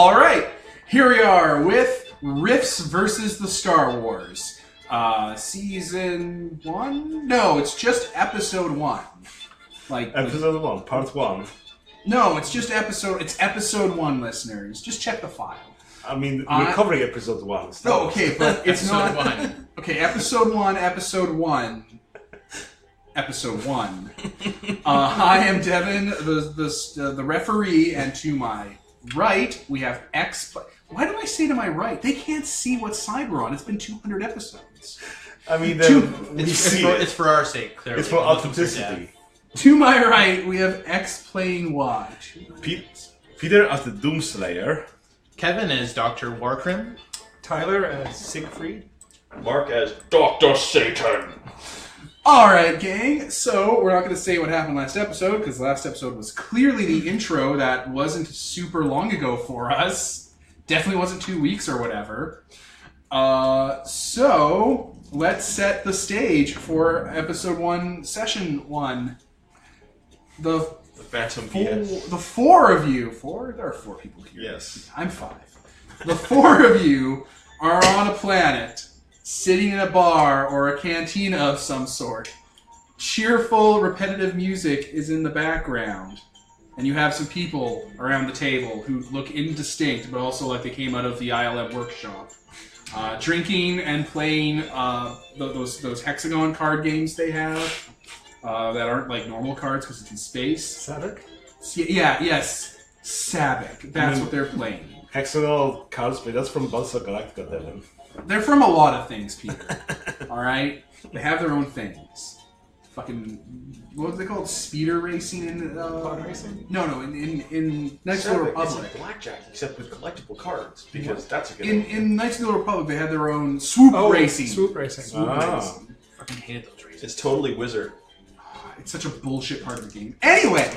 All right, here we are with Riffs versus the Star Wars. Season 1? No, it's just episode 1. Episode 1, part 1. No, it's just episode 1, listeners. Just check the file. I mean, we're covering episode 1. No, okay, but it's not... 1. Okay, episode 1. Episode 1. I am Devin, the referee, and to my right, we have X... Why do I say to my right? They can't see what side we're on. It's been 200 episodes. I mean, it's for our sake, clearly. It's for authenticity. To my right, we have X playing Y. Peter as the Doomslayer. Kevin as Dr. Warcrim. Tyler as Siegfried. Mark as Dr. Satan. Alright, gang, so we're not going to say what happened last episode, because last episode was clearly the intro that wasn't super long ago for us. Definitely wasn't 2 weeks or whatever. So, let's set the stage for episode 1, session 1. The Phantom Menace. The four of you, there are 4 people here. Yes. I'm 5. The 4 of you are on a planet, sitting in a bar or a cantina of some sort. Cheerful, repetitive music is in the background. And you have some people around the table who look indistinct, but also like they came out of the ILM workshop. Drinking and playing those hexagon card games they have that aren't like normal cards because it's in space. Sabic? Yes. Sabic. That's what they're playing. Hexagonal cards, but that's from Battlestar Galactica, Devin. They're from a lot of things, Peter. Alright? They have their own things. Fucking, what was they called? Speeder racing in Pod racing? No, in Knights of the Republic. It's like blackjack, except with collectible cards, because that's a good In Knights of the Republic, they had their own swoop racing. Swoop racing. Racing. Fucking hated those races. It's totally Wizard. It's such a bullshit part of the game. Anyway,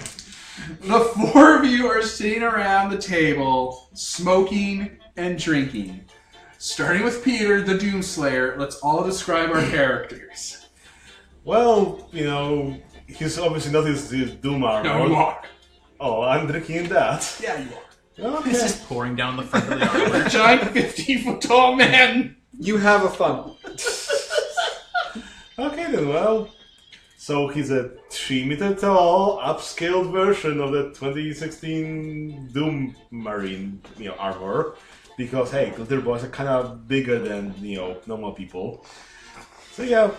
the 4 of you are sitting around the table, smoking and drinking. Starting with Peter, the Doomslayer, let's all describe our characters. Well, you know, he's obviously not his Doom armor. No, you are. Oh, I'm drinking in that. Yeah, you are. Okay. This is pouring down the front of the armor. A giant 15-foot tall man. You have a fun. Okay then, well. So he's a 3-meter tall, upscaled version of the 2016 Doom Marine, armor. Because, hey, glitter boys are kind of bigger than, normal people. So yeah,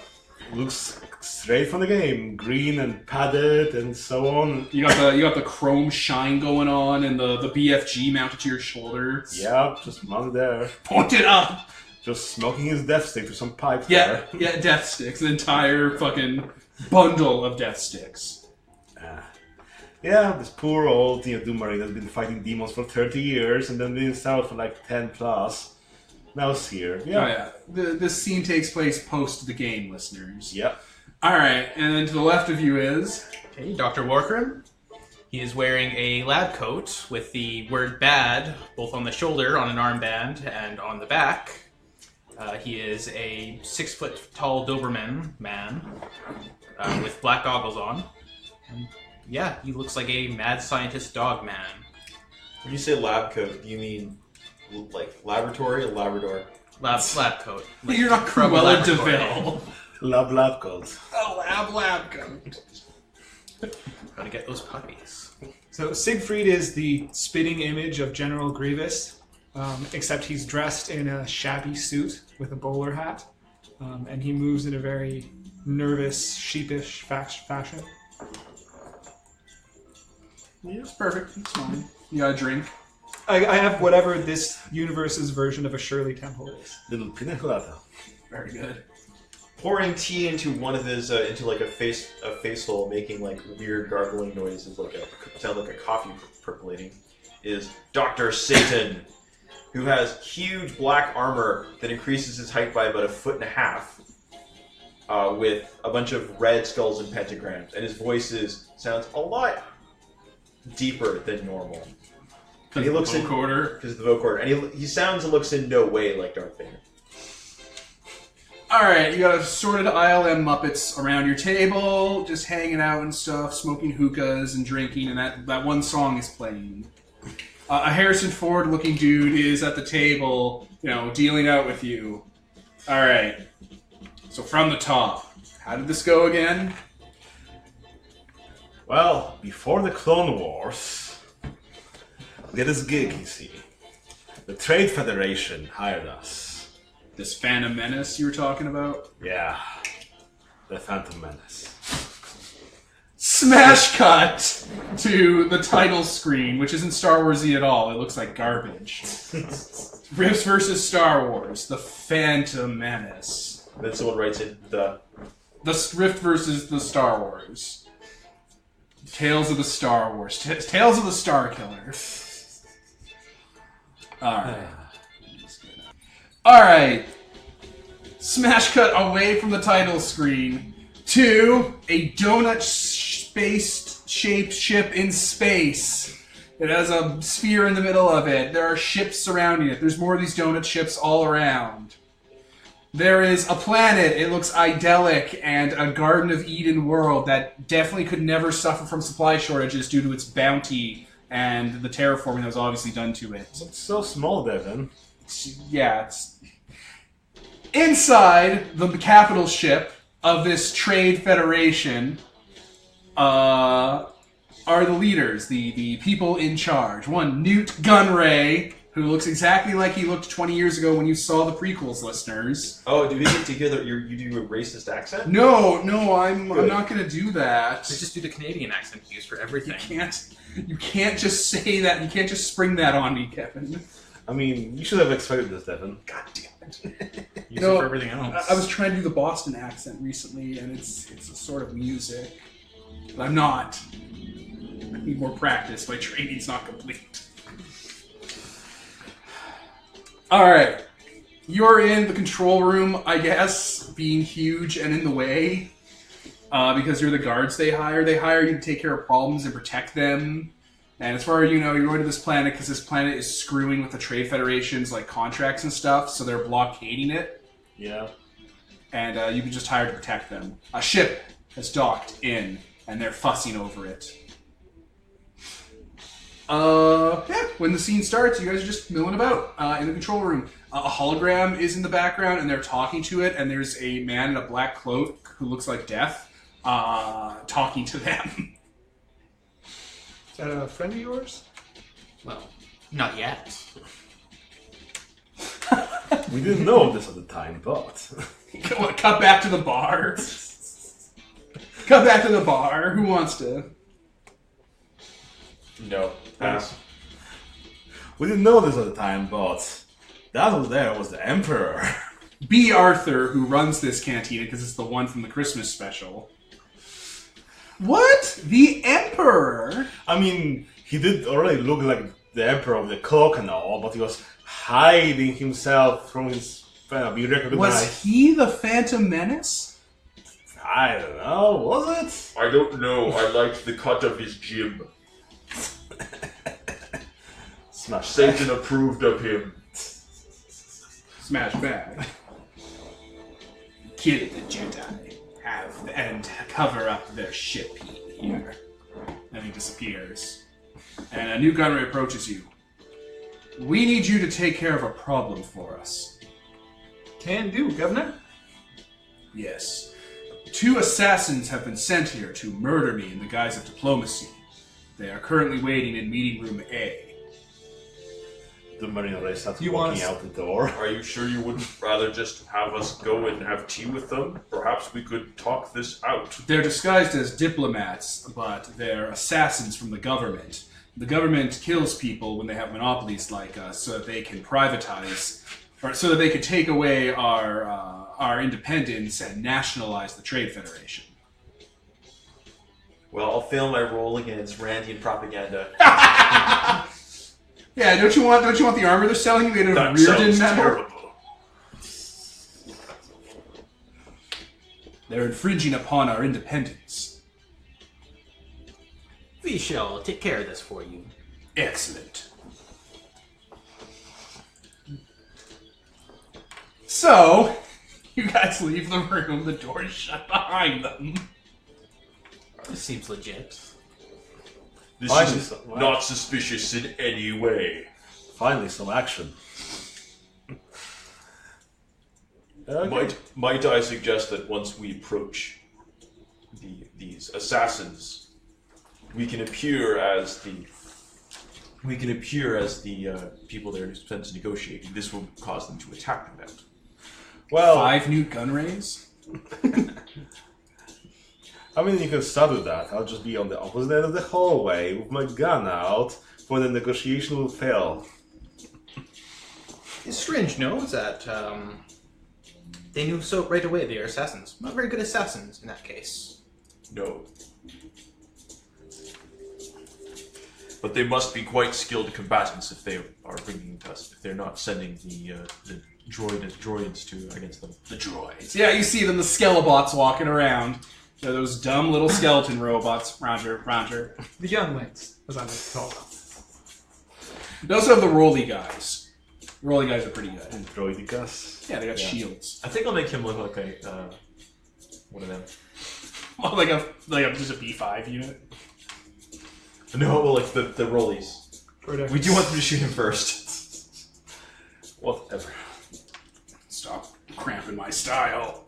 looks straight from the game. Green and padded and so on. You got the chrome shine going on and the BFG mounted to your shoulder. Yeah, just mounted there. Pointed up. Just smoking his death stick through some pipe Yeah, there. yeah, death sticks. An entire fucking bundle of death sticks. Yeah, this poor old Doom Marine has been fighting demons for 30 years and then been installed for like 10 plus. Now it's here. Yeah. Oh yeah. This scene takes place post the game, listeners. Yep. Alright, and then to the left of you is... Okay, Dr. Warcrim. He is wearing a lab coat with the word bad both on the shoulder, on an armband, and on the back. He is a 6-foot-tall Doberman man with black goggles on. And yeah, he looks like a mad scientist dog man. When you say lab coat, do you mean like laboratory or Labrador? Lab coat. Like, You're not from Cruella laboratory. DeVille. Lab codes. A lab coat. Gotta get those puppies. So Siegfried is the spitting image of General Grievous, except he's dressed in a shabby suit with a bowler hat, and he moves in a very nervous, sheepish fashion. Yeah, it's perfect. It's fine. You got a drink. I have whatever this universe's version of a Shirley Temple is. Little pina colada. Very good. Pouring tea into one of his into like a face hole, making like weird gargling noises, sound like a coffee percolating, is Dr. Satan, who has huge black armor that increases his height by about 1.5 feet, with a bunch of red skulls and pentagrams, and his voice sounds a lot deeper than normal. And he looks because of the vocoder, and he sounds and looks in no way like Darth Vader. Alright, you got assorted ILM Muppets around your table, just hanging out and stuff, smoking hookahs and drinking, and that one song is playing. A Harrison Ford-looking dude is at the table, dealing out with you. All right. So from the top, how did this go again? Well, before the Clone Wars, we had this gig, you see. The Trade Federation hired us. This Phantom Menace you were talking about? Yeah, the Phantom Menace. Smash cut to the title screen, which isn't Star Wars-y at all. It looks like garbage. Riffs versus Star Wars, the Phantom Menace. Then someone writes in the Rift versus the Star Wars. Tales of the Star Wars. Tales of the Star Killer. Alright. Smash cut away from the title screen to a donut-shaped ship in space. It has a sphere in the middle of it. There are ships surrounding it. There's more of these donut ships all around. There is a planet. It looks idyllic and a Garden of Eden world that definitely could never suffer from supply shortages due to its bounty and the terraforming that was obviously done to it. It's so small, Devin. It's inside the capital ship of this trade federation are the leaders, the people in charge. One, Newt Gunray, who looks exactly like he looked 20 years ago when you saw the prequels, listeners. Oh, do we get to hear that you do a racist accent? No, I'm not going to do that. They just do the Canadian accent used for everything. You can't just say that. You can't just spring that on me, Kevin. I mean, you should have expected this, Devin. God damn it. Use it for everything else. I was trying to do the Boston accent recently, and it's a sort of music. But I'm not. I need more practice. My training's not complete. Alright. You're in the control room, I guess, being huge and in the way. Because you're the guards they hire. They hire you to take care of problems and protect them. And as far as you know, you're going to this planet because this planet is screwing with the Trade Federation's contracts and stuff, so they're blockading it. Yeah. And you've been just hired to protect them. A ship has docked in, and they're fussing over it. When the scene starts, you guys are just milling about in the control room. A hologram is in the background, and they're talking to it, and there's a man in a black cloak who looks like Death talking to them. Is that a friend of yours? Well, not yet. We didn't know this at the time, but... Cut back to the bar. Cut back to the bar. Who wants to? No. Pass. We didn't know this at the time, but... That was there was the Emperor. B. Arthur, who runs this cantina, because it's the one from the Christmas special. What? The Emperor? I mean, he did already look like the Emperor with the cloak and all, but he was hiding himself from his... be recognized. Was he the Phantom Menace? I don't know, was it? I don't know. I liked the cut of his jib. Smash. Satan approved of him. Smash back. Kill the Jedi. And cover up their ship here. And he disappears. And a new gunner approaches you. We need you to take care of a problem for us. Can do, Governor. Yes. 2 assassins have been sent here to murder me in the guise of diplomacy. They are currently waiting in meeting room A. The Marine already starts You walking want- out the door. Are you sure you wouldn't rather just have us go and have tea with them? Perhaps we could talk this out. They're disguised as diplomats, but they're assassins from the government. The government kills people when they have monopolies like us, so that they can privatize, or so that they can take away our independence and nationalize the Trade Federation. Well, I'll fail my role against Randian propaganda. Yeah, don't you want the armor they're selling you made of That Reardon sounds metal? terrible. They're infringing upon our independence. We shall take care of this for you. Excellent. So, you guys leave the room, the door's shut behind them. This seems legit. This Finally, is some not suspicious in any way. Finally, some action. Okay. Might I suggest that once we approach these assassins, we can appear as the people they're sent to negotiate. This will cause them to attack them out. Well, 5 new gun rays? I mean, you can start with that. I'll just be on the opposite end of the hallway with my gun out when the negotiation will fail. It's strange, no? That they knew so right away they are assassins. Not very good assassins in that case. No. But they must be quite skilled combatants if they are bringing us. If they're not sending the droids to against them. The droids. Yeah, you see them, the skelelots walking around. They're those dumb little skeleton robots. Roger. The younglings, as I like to call them. They also have the rolly guys. The rolly guys are pretty good. And droidicas. Yeah, they got shields. I think I'll make him look like a one of them. Well, like a just a B5 unit. No, well, like the rollies. We do want them to shoot him first. Whatever. Stop cramping my style.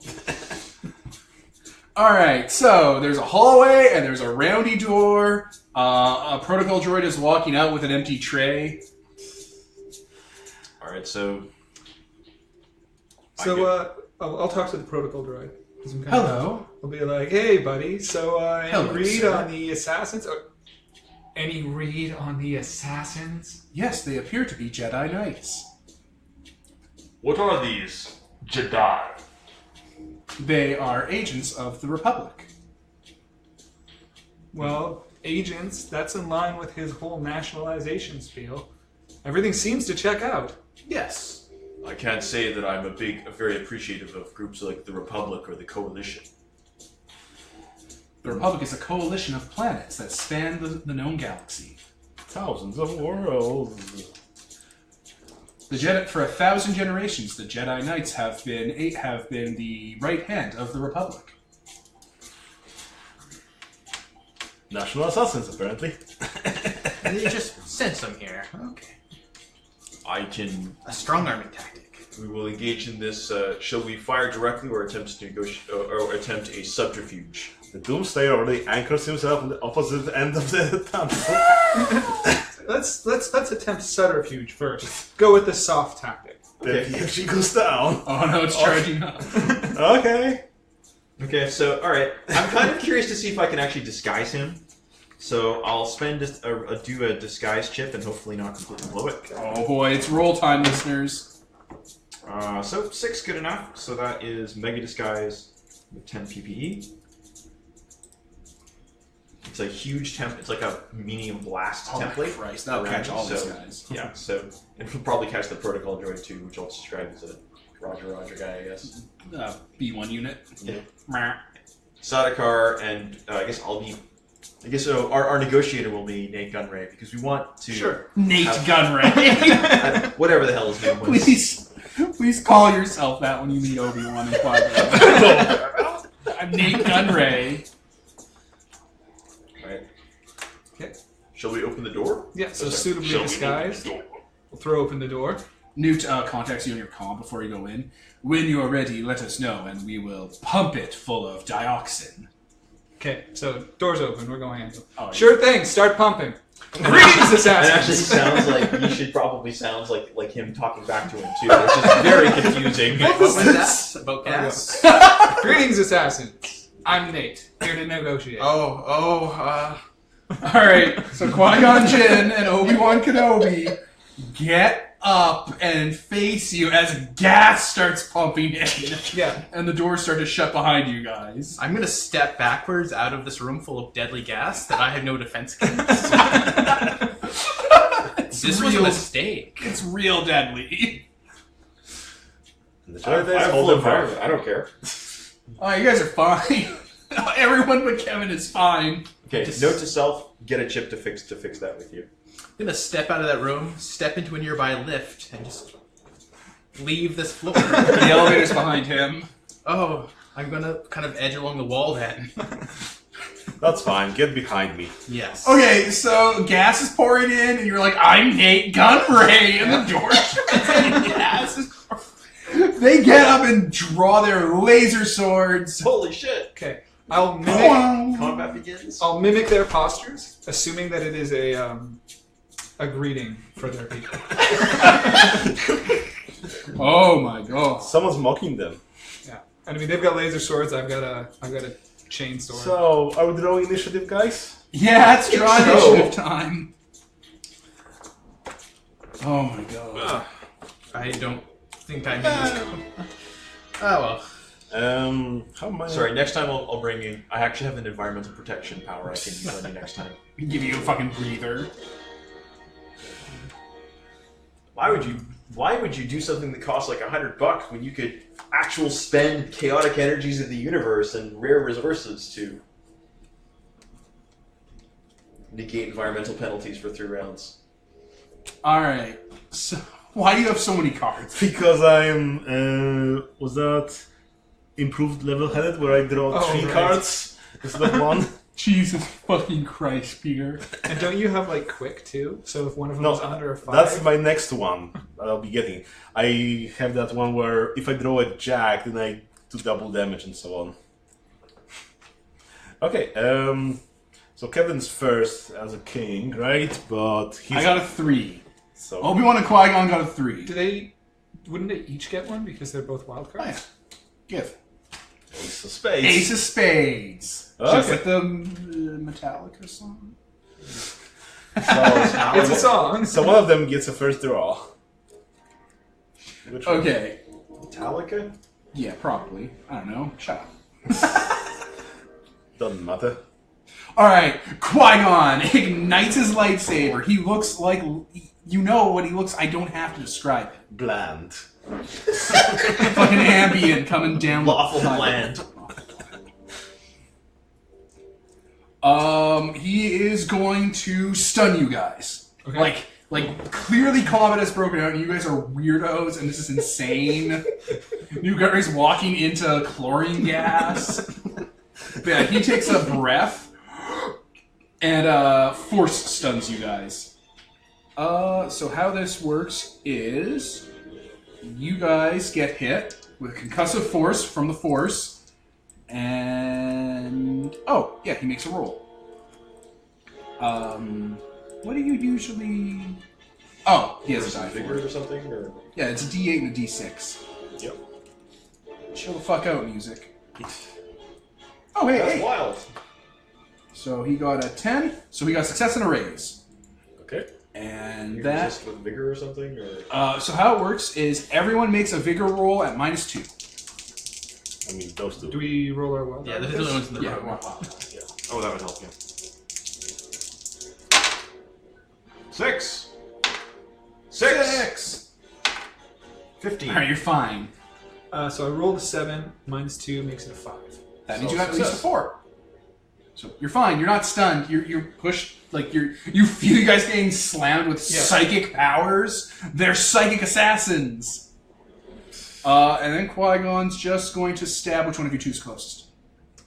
Alright, so there's a hallway and there's a roundy door. A protocol droid is walking out with an empty tray. Alright, so... I'll talk to the protocol droid. Hello. I'll be like, hey, buddy, so any Hello, read sir. on the assassins? Any read on the assassins? Yes, they appear to be Jedi Knights. What are these Jedi? They are agents of the Republic. Well, agents, that's in line with his whole nationalization spiel. Everything seems to check out. Yes. I can't say that I'm very appreciative of groups like the Republic or the Coalition. The Republic is a coalition of planets that span the known galaxy. Thousands of worlds. For 1,000 generations, the Jedi Knights have been the right hand of the Republic. National assassins, apparently. And they just sent some here. Okay. I can... A strong-arming tactic. We will engage in this... shall we fire directly or attempt to negotiate... or attempt a subterfuge? The Doomslayer already anchors himself on the opposite end of the tunnel. Let's attempt subterfuge first. Go with the soft tactic. Then if she goes down. Oh no, it's charging up. Okay. Okay, so, alright. I'm kind of curious to see if I can actually disguise him. So I'll do a disguise chip and hopefully not completely blow it. Oh boy, it's roll time, listeners. So 6 good enough. So that is Mega Disguise with 10 PPE. It's a huge it's like a medium blast template. Christ, that'll catch all these guys. Yeah, so it'll probably catch the protocol droid too, which I'll describe as a Roger guy, I guess. B1 unit. Yeah. Sadakar and I guess so our negotiator will be Nate Gunray because we want to... Sure. Nate Gunray. Whatever the hell his name was. Please call yourself that when you meet Obi-Wan in Qui-Gon. I'm Nate Gunray. Right. Okay. Shall we open the door? Yeah, so suitably disguised. We'll throw open the door. Newt contacts you on your comm before you go in. When you are ready, let us know, and we will pump it full of dioxin. Okay, so door's open. We're going in. Oh, Sure thing. Start pumping. Greetings, It actually assassins. sounds like he should probably sounds like him talking back to him too, which is very confusing. What was that? About gas? Greetings, assassins. I'm Nate, here to negotiate. All right. So Qui-Gon Jinn and Obi-Wan Kenobi get up and face you as gas starts pumping in. Yeah. And the doors start to shut behind you guys. I'm gonna step backwards out of this room full of deadly gas that I have no defense against. This was a mistake. It's real deadly. And the I Jedi have hold full them back. environment. I don't care. Oh, you guys are fine. Everyone but Kevin is fine. Okay, note to self: get a chip to fix that with you. I'm gonna step out of that room, step into a nearby lift, and just leave this floor. The elevator's behind him. Oh, I'm gonna kind of edge along the wall then. That's fine. Get behind me. Yes. Okay, so gas is pouring in, and you're like, I'm Nate Gunray, and the door shuts and gas is pouring. They get up and draw their laser swords. Holy shit! Okay. I'll mimic. Combat begins. I'll mimic their postures, assuming that it is a greeting for their people. Oh my god. Someone's mocking them. Yeah. And I mean, they've got laser swords. I've got a chain sword. So, are we drawing initiative, guys? Yeah, it's draw So- initiative time. Oh my god. I don't think I mean this. Oh well. How am I? Sorry, next time I'll bring you. I actually have an environmental protection power I can use on you next time. Give you a fucking breather. Why would you do something that costs like $100 when you could spend chaotic energies of the universe and rare resources to negate environmental penalties for 3 rounds? Alright. So, why do you have so many cards? Because I am. Was that improved level-headed, where I draw 3 right. cards instead of 1? Jesus fucking Christ, Peter. And don't you have like quick too? So if one of them No, is under a 5, that's my next one that I'll be getting. I have that one where if I draw a jack, then I do double damage and so on. Okay, so Kevin's first as a king, right? But he's... I got a 3. So Obi-Wan and Qui-Gon got a 3. wouldn't they each get one because they're both wild Oh, cards? yeah. Give. Ace of Spades. Ace of Spades. Okay. Just like the Metallica song. It's a song. So one of them gets a first draw. Which one? Okay. Metallica? Yeah, probably. I don't know. Shut up. Doesn't matter. Alright, Qui-Gon ignites his lightsaber. He looks like... You know what he looks... I don't have to describe it. Bland. Fucking ambient coming down. Lawful bland. He is going to stun you guys. Okay. Like clearly combat has broken out and you guys are weirdos and this is insane. You guys walking into chlorine gas. But yeah, he takes a breath and force stuns you guys. So how this works is you guys get hit with concussive force from the force, and oh yeah, he makes a roll. What do you usually? Oh, he has a die for Vigor it. or something? Or... Yeah, it's a D8 and a D6. Yep. Chill the fuck out, music. Oh hey, That's hey. wild. So he got a 10. So he got success and a raise. Okay. And You that. resist with vigor or something? Or... So how it works is everyone makes a vigor roll at -2. I mean, those two. Do we roll our wild? Yeah, card there's with the this? ones in the Yeah. room. Oh, that would help you. 6! 15. Alright, you're fine. So I rolled a 7, -2 makes it a 5. That So means you got at least a success. 4. So you're fine. You're not stunned. You're pushed. Like you feel you guys getting slammed with psychic powers. They're psychic assassins. And then Qui-Gon's just going to stab which one of you two is closest.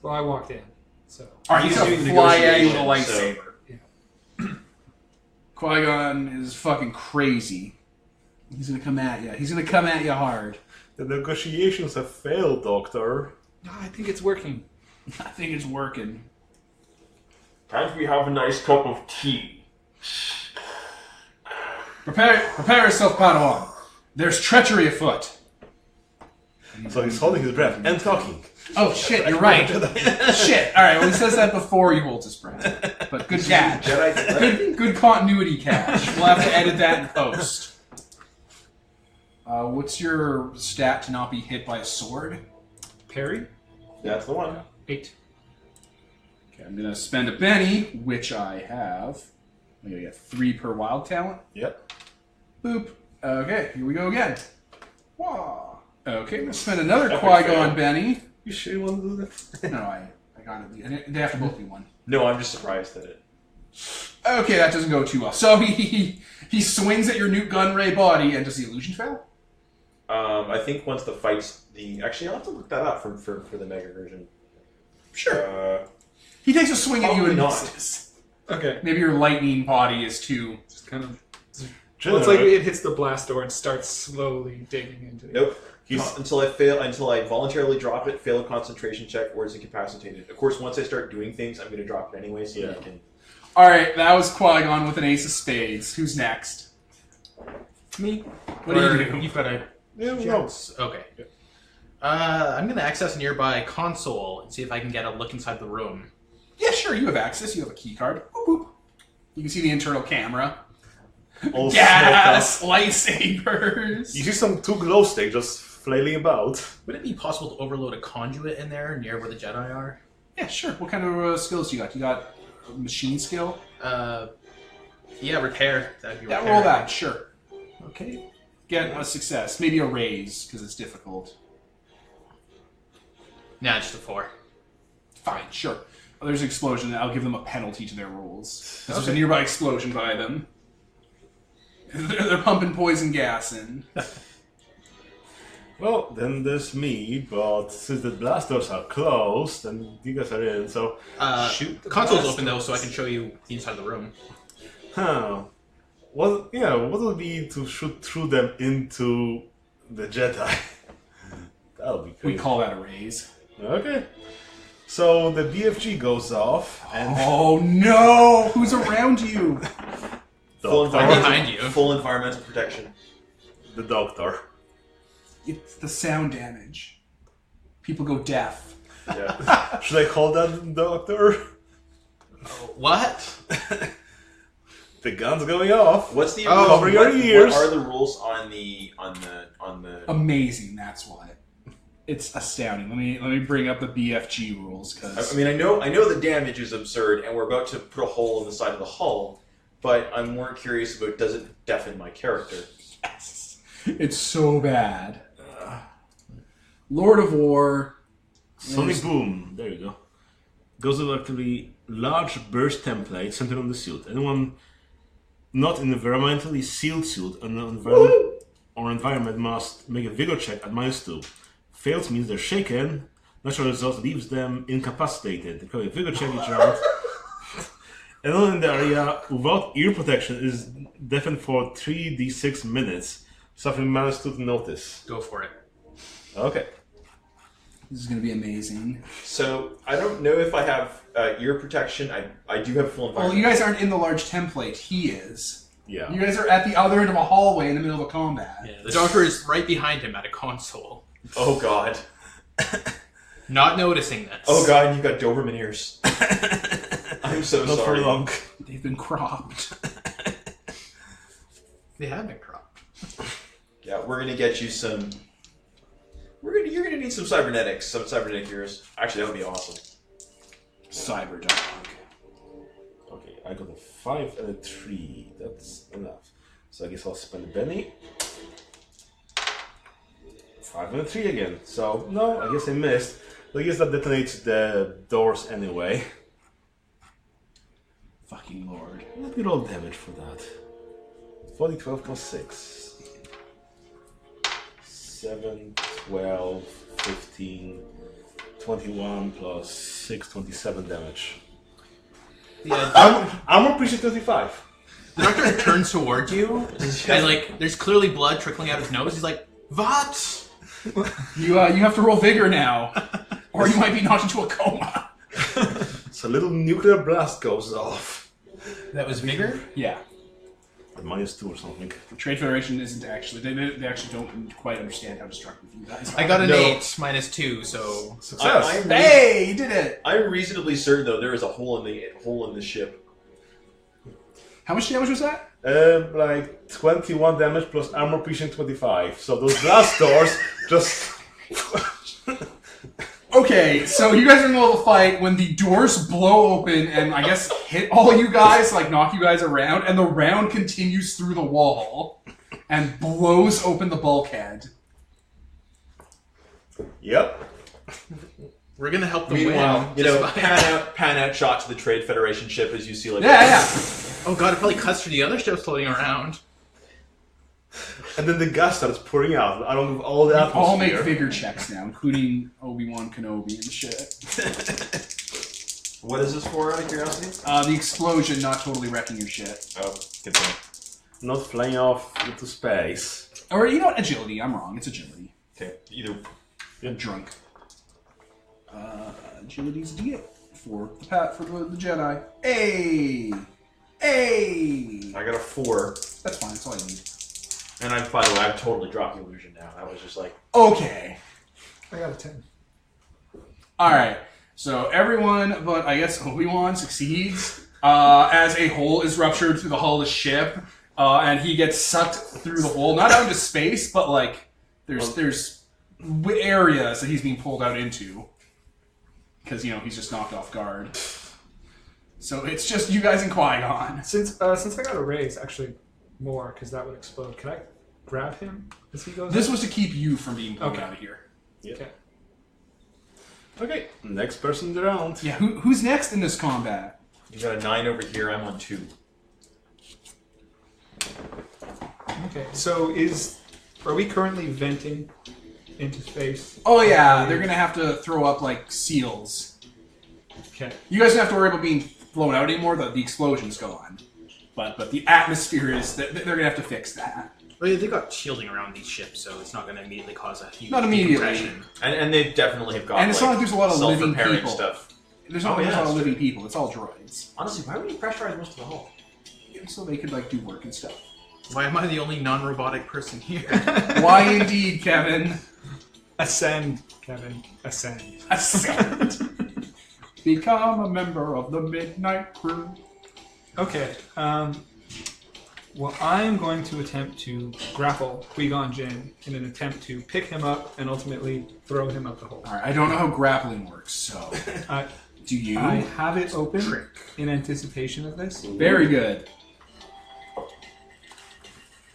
Well, I walked in, so. Alright, he's doing gonna fly at you with a negotiation, lightsaber. Yeah. Qui-Gon is fucking crazy. He's gonna come at you. He's gonna come at you hard. The negotiations have failed, Doctor. No, I think it's working. I think it's working. Can't we have a nice cup of tea? Prepare yourself, Padawan. There's treachery afoot. So he's holding his breath and talking. Oh shit, you're right. Shit. All right. Well, he says that before he holds his breath. But good catch. Jedi. Good continuity catch. We'll have to edit that in post. What's your stat to not be hit by a sword? Parry? That's the one. 8. Okay, I'm gonna spend a penny, which I have. I'm gonna get 3 per wild talent. Yep. Boop. Okay, here we go again. Wah. Okay, I'm gonna spend another Epic Qui-Gon fail. Benny. You sure you want to do that? No, I got it. They have to both be 1. No, I'm just surprised at it. Okay, that doesn't go too well. So he swings at your Newt Gunray body, and does the illusion fail? I think once the fight's actually I'll have to look that up for the Mega version. Sure. He takes a swing at you and Probably not. misses. Okay. Maybe your lightning body is too... Just kind of. General, Well, it's like it hits the blast door and starts slowly digging into it. Nope. Until I voluntarily drop it, fail a concentration check, or it's incapacitated. Of course, once I start doing things, I'm going to drop it anyway, so I can... Alright, that was Qui-Gon with an ace of spades. Who's next? Me? What do you do? You've got a... Yeah, no. Yes. Okay. I'm going to access a nearby console and see if I can get a look inside the room. Yeah, sure, you have access. You have a key card. Boop, boop. You can see the internal camera. All Gas! smoked Lightsabers! up. You see some two glow sticks just flailing about. Would it be possible to overload a conduit in there near where the Jedi are? Yeah, sure. What kind of skills do you got? You got a machine skill? Yeah, repair. That'd be Yeah, repair. roll that, sure. Okay. Get a success. Maybe a raise, because it's difficult. Nah, just a 4. Fine, sure. Oh, there's an explosion. I'll give them a penalty to their rules. There's a nearby explosion by them. They're pumping poison gas in. Well, then there's me, but since the blast doors are closed and you guys are in, so Shoot The the console's blast open though, doors. so I can show you the inside of the room. what would it be to shoot through them into the Jedi? That would be We crazy. call that a raise. Okay. So the BFG goes off and Oh no! Who's around you? Full Doctor, I'm environmental, behind you. full environmental protection. the doctor. It's the sound damage. People go deaf. Yeah. Should I call that the doctor? What? The gun's going off. What's the Oh, cover your ears. What are the rules on the Amazing, that's why. It's astounding. Let me bring up the BFG rules, because I mean, I know the damage is absurd, and we're about to put a hole in the side of the hull, but I'm more curious about does it deafen my character? yes, it's so bad. Lord of War. Sonic boom. There you go. Goes electrically large burst template centered on the suit. Anyone not in an environmentally sealed suit or environment must make a vigor check at -2. Fails means they're shaken. Natural result leaves them incapacitated. They make a vigor check each round. Anyone in the area without ear protection is deafened for 3d6 minutes, suffering -2 to notice. Go for it. Okay. This is going to be amazing. So I don't know if I have ear protection. I do have full Well, environment. you guys aren't in the large template. He is. Yeah. You guys are at the other end of a hallway in the middle of a combat. Yeah, the doctor is right behind him at a console. Oh god. Not noticing this. Oh god, and you've got Doberman ears. I'm so Not sorry. for long. They've been cropped. They have been cropped. Yeah, we're gonna get you some. You're gonna need some cybernetics, some cybernetic ears. Actually, that would be awesome. Cyberdog. Okay, I got a 5 and a 3. That's enough. So I guess I'll spend a penny. 5 and a 3 again. So, no, I guess I missed. But I guess that detonates the doors anyway. Fucking lord. Let me roll damage for that. 40, 12 plus 6. 7, 12, 15, 21 plus 6, 27 damage. Yeah, Armor piercing 35. the doctor turns towards you, and like, there's clearly blood trickling out his nose. He's like, "What?" You have to roll vigor now, or you might be knocked into a coma. So a little nuclear blast goes off. That was vigor. Yeah. -2 or something. The Trade Federation isn't actually. They actually don't quite understand how destructive you guys are. I got an No. 8 -2, so Success. Hey, you did it! I'm reasonably certain though there is a hole in the ship. How much damage was that? Like 21 damage plus armor piercing 25. So those blast doors just. Okay, so you guys are in the middle of a fight when the doors blow open and I guess hit all you guys, like knock you guys around, and the round continues through the wall and blows open the bulkhead. Yep. we're gonna help them Meanwhile, win. you know, just by- pan out shot to the Trade Federation ship as you see like Yeah. Oh god, it probably cuts through the other ships floating around. And then the gas starts pouring out along with all the atmosphere. All make vigor checks now, including Obi-Wan Kenobi and shit. What is this for, out of curiosity? The explosion not totally wrecking your shit. Oh, good thing. Not flying off into space. Or, you know what? Agility. I'm wrong. It's agility. Okay, either. I'm drunk. Agility's D8 for the Jedi. Hey! I got a 4. That's fine. That's all I need. And by the way, I've totally dropped the illusion now. I was just like, Okay. I got a 10. Alright. So everyone but, I guess, Obi-Wan succeeds as a hole is ruptured through the hull of the ship. And he gets sucked through the hole. Not out into space, but, like, there's areas that he's being pulled out into. Because, he's just knocked off guard. So it's just you guys and Qui-Gon. Since I got a raise, actually more, because that would explode. Can I grab him as he goes? This was to keep you from being pulled out of here. Yep. Okay. Okay, next person in the round. Yeah, who's next in this combat? you got a 9 over here, I'm on 2. Okay. So are we currently venting into space? Oh yeah, they're gonna have to throw up like seals. Okay. You guys don't have to worry about being blown out anymore. The explosion's gone, but the atmosphere is. They're gonna have to fix that. Well, yeah, they got shielding around these ships, so it's not going to immediately cause a huge Not immediately. decompression. And they definitely have got And it's not like there's a lot of living self-repairing people. stuff. There's not Oh, there's yeah, a lot of that's living people. It's all droids, Honestly, why would you pressurize most of the hull? so they could like do work and stuff. Why am I the only non-robotic person here? Why indeed, Kevin? Ascend, Kevin. Ascend. Ascend. Become a member of the Midnight Crew. Okay. Well, I'm going to attempt to grapple Qui-Gon Jinn in an attempt to pick him up and ultimately throw him up the hole. All right, I don't know how grappling works, so do you? I have it open in anticipation of this. Very good.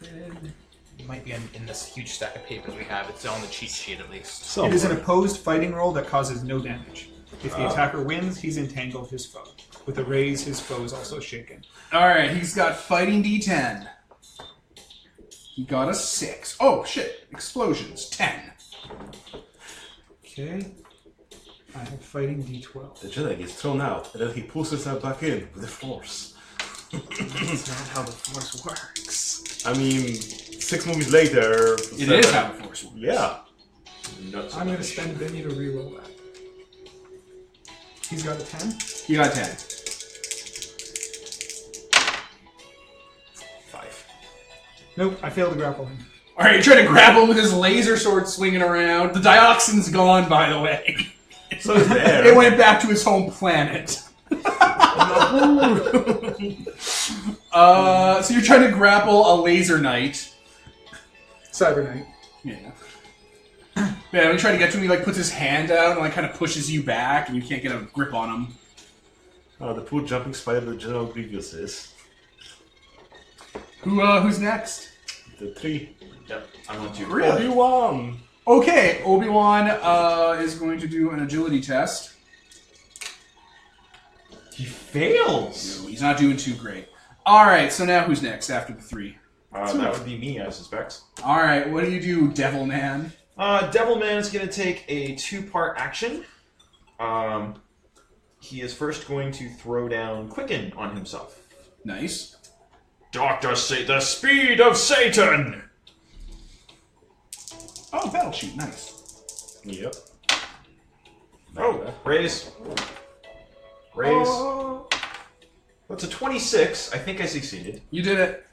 It might be in this huge stack of papers we have. It's on the cheat sheet at least. So It is an opposed fighting roll that causes no damage. If the attacker wins, he's entangled his foe. With a raise, his foe is also shaken. All right, he's got fighting D10. He got a 6. Oh shit! Explosions 10. Okay. I have fighting D12. the Jedi gets thrown out, and then he pulls himself back in with the Force. That's not how the Force works. I mean, 6 movies later... It is how the Force works. Yeah. Nuts I'm going to spend Vinny to reroll that. He's got a 10. You got 10. 5. Nope, I failed to grapple him. All right, you're trying to grapple him with his laser sword swinging around. The dioxin's gone, by the way. So it's there. It went back to his home planet. So you're trying to grapple a laser knight. Cyber Knight. Yeah. Yeah, when you try to get to him, he like puts his hand out and like kind of pushes you back, and you can't get a grip on him. The poor jumping spider that General Grievous is. Who's next? The 3. Yep, I'm on 2. Really? Obi-Wan! Okay, Obi-Wan is going to do an agility test. He fails! No, he's not doing too great. Alright, so now who's next after the 3? That would be me, I suspect. Alright, what do you do, Devil Man? Devilman is going to take a 2-part action. He is first going to throw down Quicken on himself. Nice. Dr. the speed of Satan! Oh, battle sheet, nice. Yep. Oh, raise. Raise. That's a 26. I think I succeeded. You did it.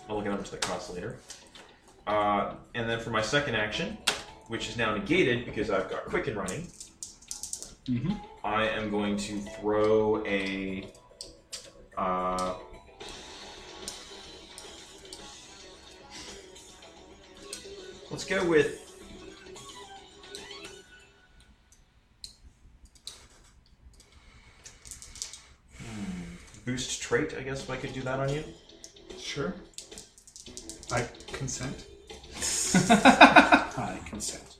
I'll look at how much that costs later. And then for my second action, which is now negated because I've got Quicken running, I am going to throw a... let's go with... boost trait, I guess, if I could do that on you. Sure. I consent. I consent.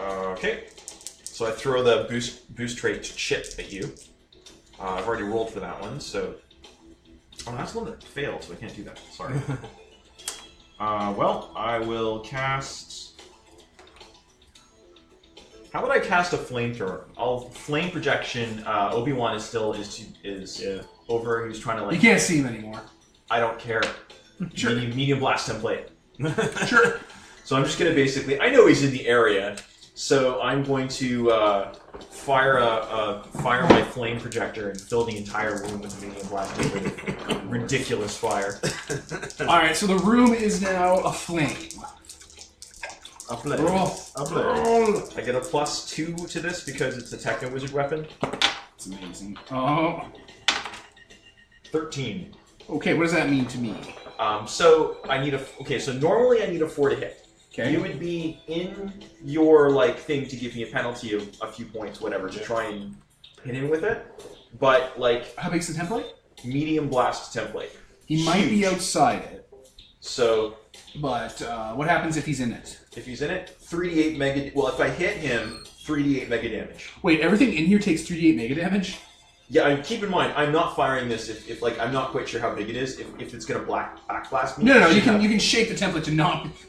Okay. So I throw the boost trait chip at you. I've already rolled for that one, so... Oh, that's the one that failed, so I can't do that. Sorry. Well, I will cast... How would I cast a flamethrower? Flame projection. Obi-Wan is over. He's trying to like. You can't see him anymore. I don't care. Sure. Medium blast template. Sure. So I'm just gonna basically. I know he's in the area, so I'm going to fire my flame projector and fill the entire room with medium blast template. Ridiculous fire. All right, so the room is now aflame. Roll. I get a +2 to this because it's a Techno Wizard weapon. It's amazing. Oh. 13. Okay, what does that mean to me? So I need a. Okay, so normally I need a 4 to hit. Okay. You would be in your like thing to give me a penalty of a few points, whatever, to try and hit him with it. But like, how big's the template? Medium blast template. He might be outside it. So. But what happens if he's in it? If he's in it, 3d8 mega. Well, if I hit him, 3d8 mega damage. Wait, everything in here takes 3d8 mega damage? Yeah, keep in mind, I'm not firing this if like I'm not quite sure how big it is. If it's gonna backblast me. No, you can shake the template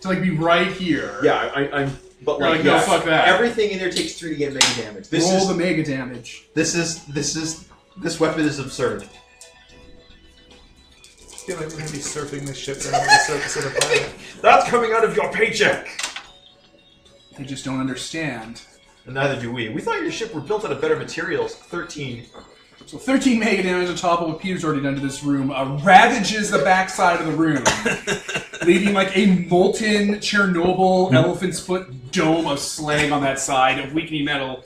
to like be right here. Yeah, I'm. But You're like no, fuck that. Everything in there takes 3d8 mega damage. Roll the mega damage. This weapon is absurd. I feel like we're going to be surfing this ship down the surface of the planet. That's coming out of your paycheck! They just don't understand. And neither do we. We thought your ship were built out of better materials. 13. So 13 mega damage on top of what Peter's already done to this room ravages the backside of the room, leaving like a molten Chernobyl elephant's foot dome of slag on that side of weakening metal,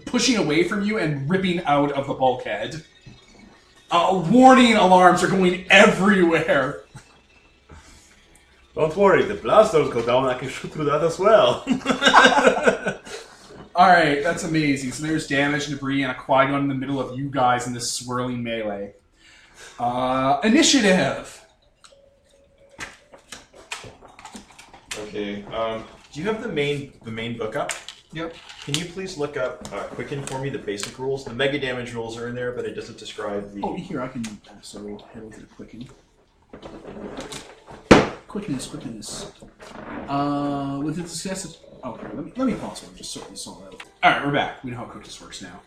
pushing away from you and ripping out of the bulkhead. Warning alarms are going everywhere. Don't worry, the blasters go down, I can shoot through that as well. Alright, that's amazing. So there's damage and debris and a Qui-Gon in the middle of you guys in this swirling melee. Initiative! Okay, do you have the main book up? Yep. Can you please look up Quicken for me, the basic rules? The mega damage rules are in there, but it doesn't describe the... Oh, here, I can also head over to Quicken. Quickness. With the success... Oh, here, let me pause it. Just sort this all out. Alright, we're back. We know how quickness works now.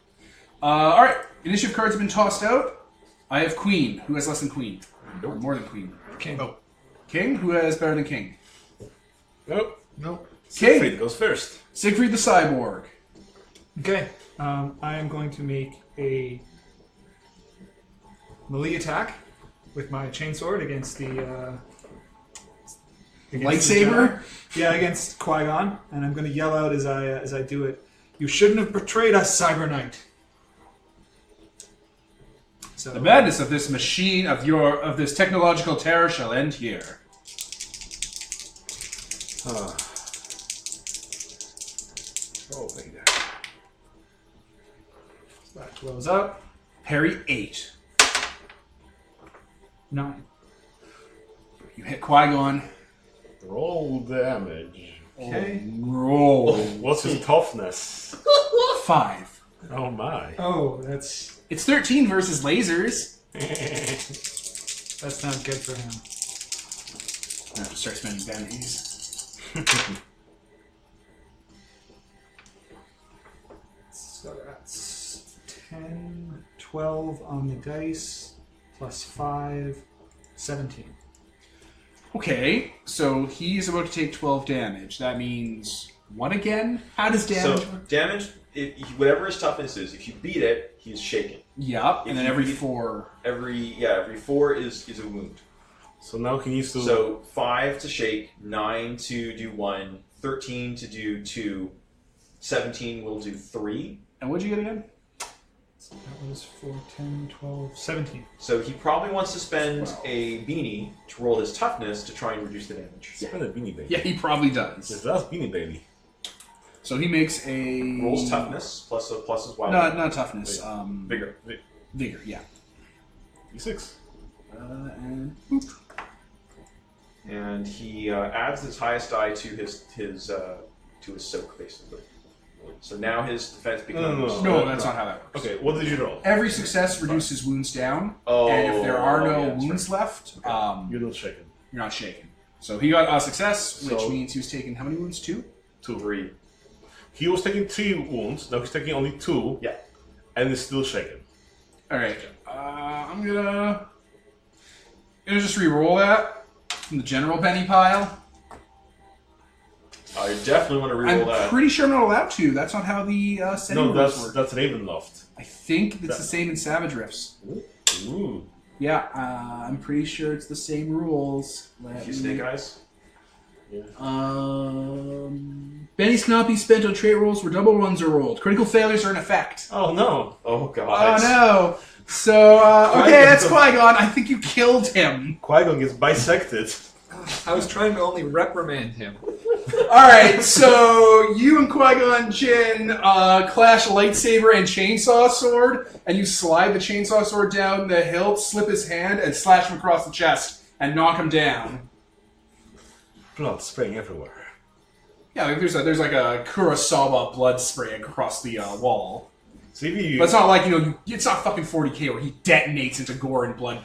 Alright, initiative cards have been tossed out. I have Queen. Who has less than Queen? Or more than Queen? King. Oh. King? Who has better than King? Nope. King! Siegfried goes first. Siegfried the Cyborg. Okay. I am going to make a melee attack with my chainsword against the... Lightsaber? Against Qui-Gon, and I'm going to yell out as I do it. You shouldn't have betrayed us, Cyber Knight. So The madness of this machine, of this technological terror shall end here. Oh, my God. that blows up. Parry 8. 9. You hit Qui-Gon. Roll damage. Okay. Roll. What's his toughness? 5. Oh my. Oh, that's It's 13 versus lasers. not good for him. I have to start spending bounties. So that's 10, 12 on the dice, plus 5, 17. Okay, so he's about to take 12 damage. That means what again? How does damage So, work? damage, whatever his toughness is, if you beat it, he's shaken. Yep, and if then you every beat- 4. Every 4 is a wound. So now he needs to... So 5 to shake, 9 to do 1, 13 to do 2, 17 will do 3. And what'd you get again? So that was 4, 10, 12, 17. So he probably wants to spend a beanie to roll his toughness to try and reduce the damage. Spend a Beanie Baby. Yeah, he probably Yes, does. that's Beanie Baby. So he makes a... Rolls toughness plus his wild. Not toughness. Vigor. Vigor, yeah. D6. And boop. And he adds his highest die to his soak basically. So now his defense becomes. No, that's not how that works. Okay, what did you roll? Every success reduces wounds down. Oh, and if there are no yeah, that's wounds left, You're not shaken. you're not shaken. So he got a success, which So- means he was taking how many wounds? 2? 2. 3. He was taking 3 wounds, now he's taking only 2. Yeah. And is still shaken. Alright. I'm gonna just re-roll that from the general penny pile. I definitely want to reroll I'm that. pretty sure I'm not allowed to. That's not how the setting No, rules work. that's Ravenloft. I think it's the same in Savage Rifts. Ooh. Yeah, I'm pretty sure it's the same rules. You Snake Eyes? Benny's cannot spent on trait rolls where double ones are rolled. Critical failures are in effect. Oh no. Oh god. Oh no. So, okay, that's Qui-Gon. I think you killed him. Qui-Gon gets bisected. I was trying to only reprimand him. Alright, so you and Qui-Gon Jinn clash lightsaber and chainsaw sword, and you slide the chainsaw sword down the hilt, slip his hand, and slash him across the chest, and knock him down. Blood spraying everywhere. Yeah, like there's like a Kurosawa blood spray across the wall. See if you... But it's not like, it's not fucking 40k where he detonates into gore and blood,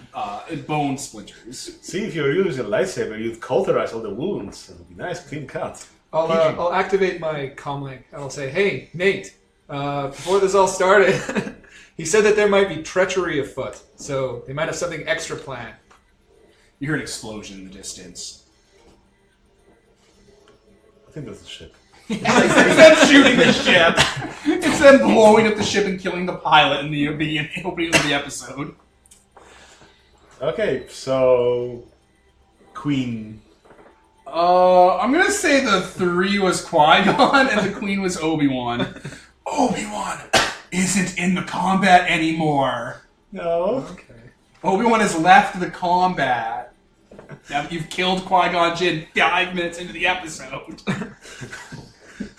and bone splinters. See if you're using a lightsaber, you'd cauterize all the wounds. It'd be nice, clean cut. I'll activate my comlink. I'll say, hey, Nate, before this all started, he said that there might be treachery afoot, so they might have something extra planned. You hear an explosion in the distance. I think that's the ship. It's them shooting the ship. It's them blowing up the ship and killing the pilot in the opening of the episode. Okay, so... Queen... I'm gonna say the 3 was Qui-Gon and the Queen was Obi-Wan. Obi-Wan isn't in the combat anymore. No. Okay. Obi-Wan has left the combat. Now you've killed Qui-Gon Jinn 5 minutes into the episode.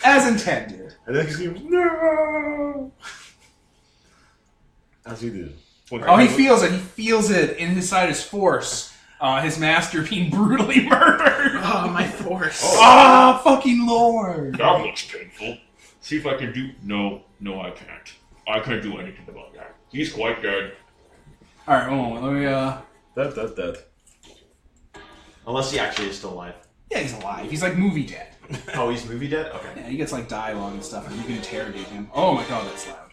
As intended. And then he screams, no! As you do. Oh, he feels it. He feels it in his side, his force. His master being brutally murdered. Oh, my force. Ah, fucking lord. That looks painful. See if I can do... No, I can't. I can't do anything about that. He's quite dead. Alright, hold on. Let me, Dead. Unless he actually is still alive. Yeah, he's alive. He's like movie dead. Oh, he's movie dead? Okay. Yeah, he gets like dialogue and stuff, and you can interrogate him. Oh my god, that's loud.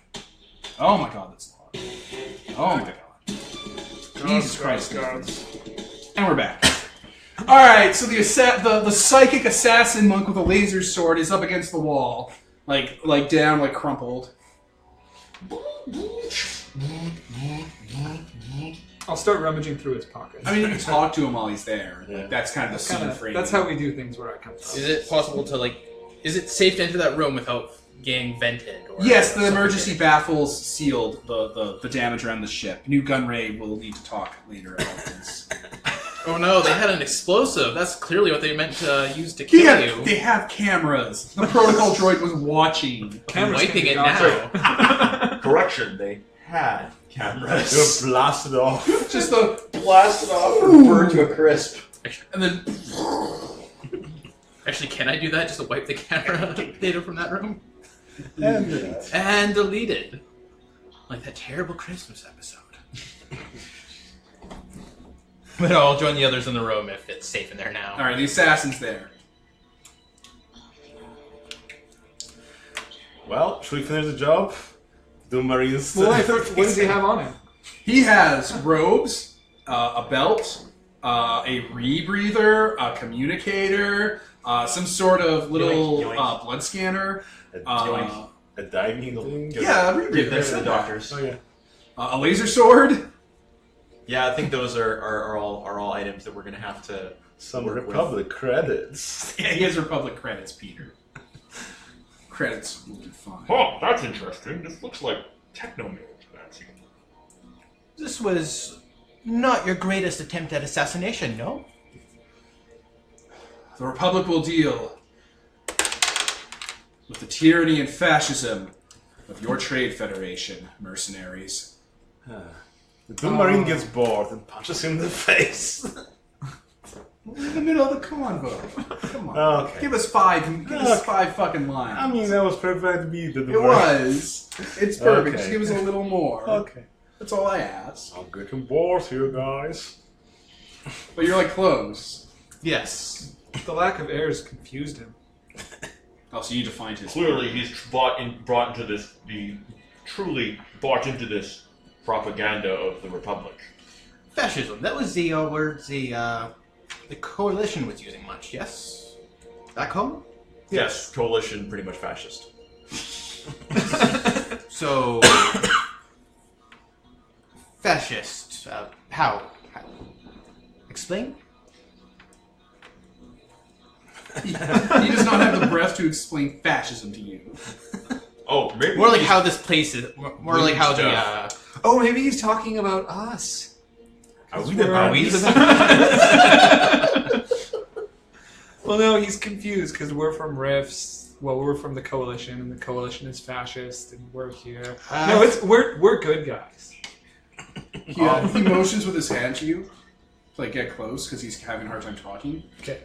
Oh my god, that's loud. Oh my god. Jesus Christ. And we're back. Alright, so the psychic assassin monk with a laser sword is up against the wall. Like down, like crumpled. I'll start rummaging through his pockets. I mean, you can talk to him while he's there. Like, that's kind of the scene frame. That's how we do things where I come from. Is it possible to, is it safe to enter that room without getting vented? Or Yes, the emergency baffles sealed the damage around the ship. New gun raid will need to talk later about this. Oh no, they had an explosive. That's clearly what they meant to use to kill you. They have cameras. The protocol droid was watching. I'm wiping it gone. now. Correction, they had cameras. They were blasted off. Just the blasted off and burned to a crisp. and then Actually, can I do that just to wipe the camera data from that room? And And deleted. Like that terrible Christmas episode. But I'll join the others in the room if it's safe in there now. all right, the assassin's there. well, should we finish the job? Do Marines... Well, what does he have on him? He has robes, a belt, a rebreather, a communicator, some sort of little Yoink, yoink. blood scanner. a diving thing? Yeah, a Give rebreather. them to the doctors. Oh, yeah. A laser sword. Yeah, I think those are all items that we're gonna have to Some work Republic credits. Yeah, he has Republic credits, Peter. Credits will be fine. Oh, that's interesting. This looks like techno-mage fancy. This was not your greatest attempt at assassination, no? The Republic will deal with the tyranny and fascism of your trade federation, mercenaries. The Doom Marine gets bored and punches him in the face. We're in the middle of the convo. Come on. Okay. Give us five fucking lines. I mean, that was perfect to be the Doom It Marine. was. It's perfect. Okay. Just give us a little more. Okay. That's all I ask. I'm getting bored here, guys. But you're like close. Yes. The lack of airs confused him. Oh, so you defined his... Clearly, he's truly bought into this propaganda of the Republic. Fascism. That was the word the coalition was using much. Yes. Back home. Yes, coalition, pretty much fascist. So, fascist. How? Explain. He does not have the breath to explain fascism to you. Oh, maybe More like how this place is. More like how the. Oh, maybe he's talking about us. Are we the We're- baddies? Well, no, he's confused because we're from Rifts. Well, we're from the Coalition, and the Coalition is fascist, and we're here. No, we're good guys. He motions with his hand to you. Like, get close, because he's having a hard time talking. Okay,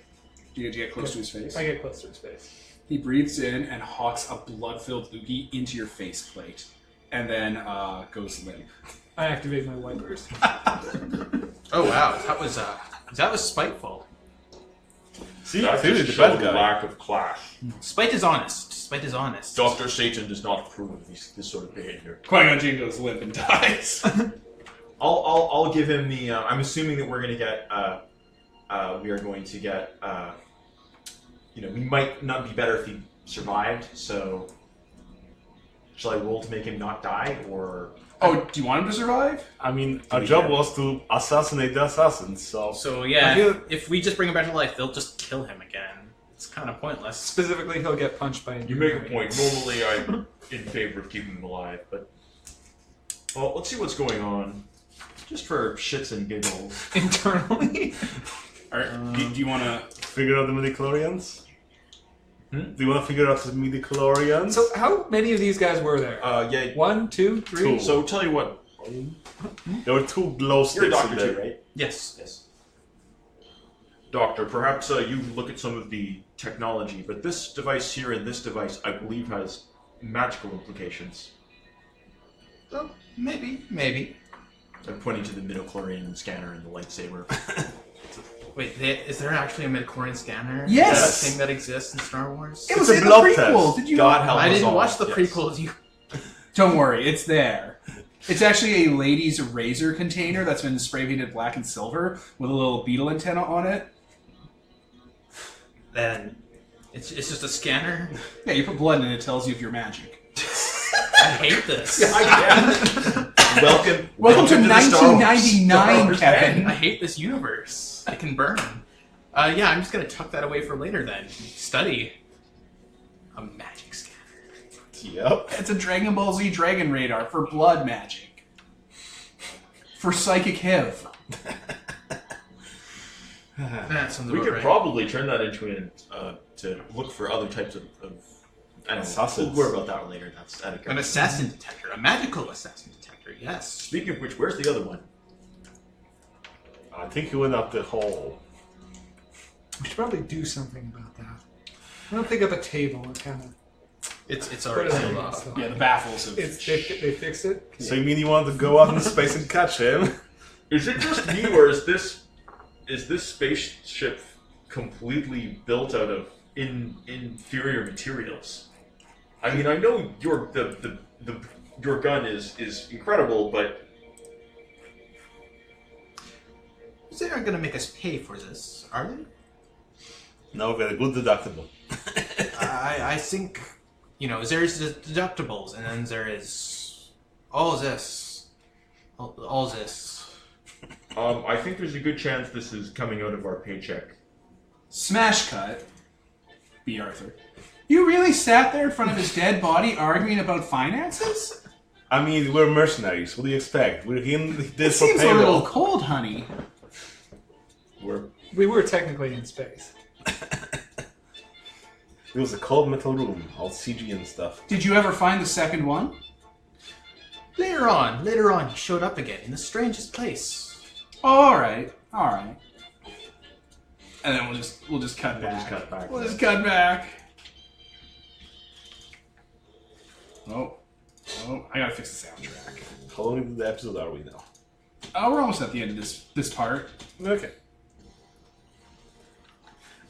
Do you get close to his face? I get close to his face. He breathes in and hawks a blood-filled loogie into your faceplate. And then goes limp. I activate my wipers. Oh wow, that was spiteful. See, That clearly just the bad showed guy. lack of class. Spite is honest. Spite is honest. Dr. Satan does not approve of this sort of behavior. Qui-Gon Jinn goes limp and dies. I'll give him the. I'm assuming that we're going to get. We are going to get. We might not be better if he survived. So, shall I roll to make him not die, or? Oh, do you want him to survive? I mean, our job was to assassinate the assassins, so... So yeah, I feel- if we just bring him back to life, they'll just kill him again. It's kind of pointless. Specifically, he'll get punched by a You make a point. Normally, I'm in favor of keeping him alive, but Well, let's see what's going on, just for shits and giggles. internally. Alright, do you want to... Figure out the midichlorians? Hmm? Do you want to figure out the midichlorians? So, how many of these guys were there? Yeah. 1, 2, 3. Two. So tell you what, There were two glow you're a sticks in doctor there. too, right? Yes. Yes. Doctor, perhaps you look at some of the technology, but this device here and this device, I believe, has magical implications. Well, maybe. I'm pointing to the midichlorian scanner and the lightsaber. Wait, is there actually a midichlorian scanner? Yes! Is that a thing that exists in Star Wars? It was a in the blood prequel! test. Did you God not? help I us didn't all. watch the Yes. prequels. Don't worry, it's there. It's actually a lady's razor container that's been spray painted black and silver with a little beetle antenna on it. Then it's just a scanner. Yeah, you put blood in it, it tells you if you're magic. I hate this. Welcome Welcome to the Star Wars- 1999, Star Wars Kevin. I hate this universe. I can burn. Yeah, I'm just gonna tuck that away for later then. Study a magic scanner. Yep. It's a Dragon Ball Z Dragon Radar for blood magic. For psychic HIV. That sounds We about could right. probably turn that into an... to look for other types of I don't know. Assassins. We'll worry about that later. That's An assassin detector, a magical assassin detector. Yes. Speaking of which, where's the other one? I think he went up the hall. We should probably do something about that. I'm gonna pick up a table and kind of. It's already sealed off. Yeah, the baffles of... They fixed it. So you mean you want to go out into space and catch him? Is it just me, or is this spaceship completely built out of inferior materials? I mean, I know your gun is incredible, but They aren't gonna make us pay for this, are they? No, we got a good deductible. I think, there's the deductibles, and then there is all this. All this. I think there's a good chance this is coming out of our paycheck. Smash cut. B. Arthur. You really sat there in front of his dead body arguing about finances? I mean, we're mercenaries. What do you expect? We're in It this for seems a little payroll. cold, honey. We were technically in space. It was a cold metal room, all CG and stuff. Did you ever find the second one? Later on, he showed up again in the strangest place. Oh, alright. Alright. And then we'll just cut back. We'll just cut back. Oh, I gotta fix the soundtrack. How long into the episode are we now? Oh, we're almost at the end of this part. Okay.